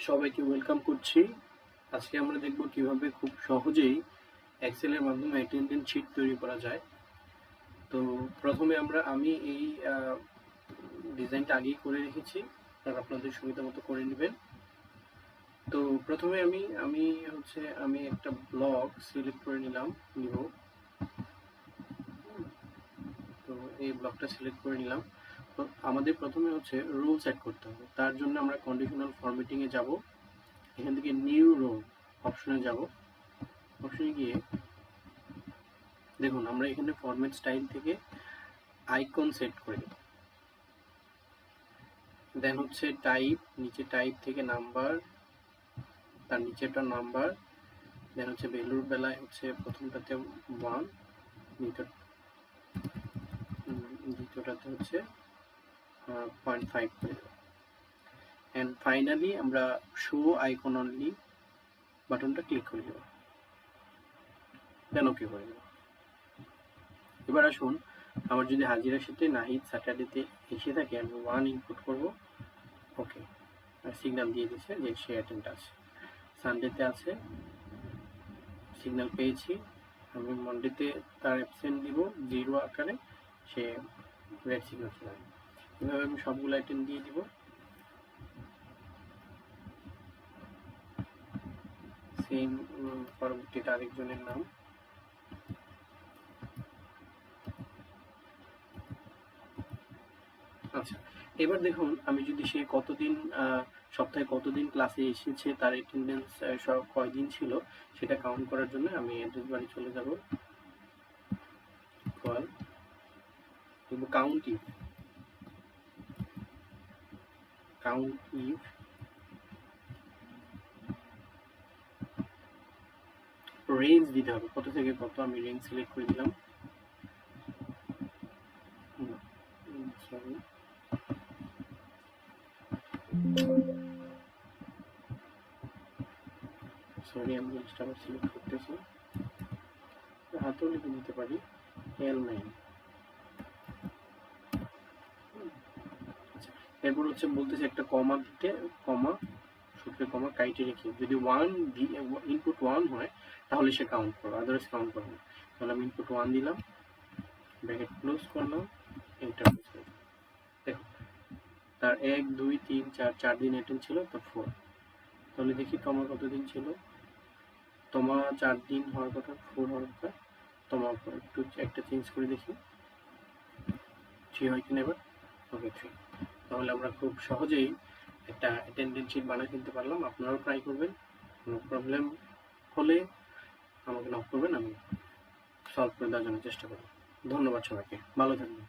সবাইকে ওয়েলকাম করছি। আজকে আমরা দেখব কিভাবে খুব সহজেই এক্সেলের মাধ্যমে অ্যাটেন্ডেন্স শিট তৈরি করা যায়। তো প্রথমে আমি এই ডিজাইনটা আগেই করে রেখেছি, আর আপনাদের সুবিধা মতো করে নেবেন। তো প্রথমে আমি একটা ব্লক সিলেক্ট করে নিব। তো এই ব্লকটা সিলেক্ট করে নিলাম। তো আমাদের প্রথমে রোল সেট করতে হবে। তার জন্য আমরা কন্ডিশনাল ফরম্যাটিংয়ে যাব। এখান থেকে নিউ রোল অপশনে যাব। অপশনে গিয়ে দেখুন আমরা এখানে ফরম্যাট স্টাইল থেকে আইকন সেট করে দেব। দেন টাইপ, নিচে টাইপ থেকে নাম্বার, তার নিচেটা নাম্বার, দেন ভ্যালুর বেলায় প্রথমটাতে 1, দ্বিতীয়টাতে 0.5 করে দেব। এন্ড ফাইনালি আমরা শো আইকন অনলি বাটনটা ক্লিক করে দেব। দেন ওকে করে দেব। এবার আসুন, আমার যদি হাজিরার সাথে নাহিদ স্যাটারডেতে এসে থাকে, আমি 1 ইনপুট করব। ওকে, আর সিগন্যাল দিয়ে দিচ্ছে যে সে অ্যাটেন্ড আছে। সানডেতে আছে, সিগন্যাল পেয়েছি। আমি মন্ডেতে তার অ্যাবসেন্ট দিব 0 আকারে, সে রেড সিগন্যাল চলে আসবে। এভাবে আমি সবগুলো অ্যাটেন্ড দিয়ে দিব। সেম পরবর্তীতে আরেকজনের নাম। আচ্ছা, এবার দেখুন আমি যদি সে কতদিন সপ্তাহে কতদিন ক্লাসে এসেছে, তার অ্যাটেন্ডেন্স সব কয়দিন ছিল সেটা কাউন্ট করার জন্য আমি অ্যাড্রেস বারে চলে যাব। কল কাউন্ট ইফ রেঞ্জ দিতে হবে, কত থেকে কত। আমি রেঞ্জ সিলেক্ট করে দিলাম। সরি আমি রেঞ্জটা আবার সিলেক্ট করতেছি। হাতেও লিখে দিতে পারি L9। এরপর বলতেছে একটা কমা দিতে, কমা সূত্রে কমা কাইটে রেখে, যদি 1 ইনপুট 1 হয় তাহলে সে কাউন্ট করবে, আদারওয়াইজ কাউন্ট করবে না। তাহলে আমি ইনপুট 1 দিলাম, ব্র্যাকেট ক্লোজ করলাম, এন্টার প্রেস করলাম। দেখো তার 1 2 3 4 4 দিন অ্যাটেন্ড ছিল, তো 4। তাহলে দেখি তোমার কতদিন ছিল। তোমার 4 দিন হওয়ার কথা, 4 হওয়ার কথা। তোমার একটু একটা চেঞ্জ করে দেখি 3 হয় কিনা এবার। ওকে 3। তাহলে আমরা খুব সহজেই একটা অ্যাটেন্ডেন্স শিট বানিয়ে ফেলতে পারলাম। আপনারাও ট্রাই করবেন। কোনো প্রবলেম হলে আমাকে নক করবেন, আমি সলভ করে দেওয়ার জন্য চেষ্টা করব। ধন্যবাদ সবাইকে, ভালো থাকবেন।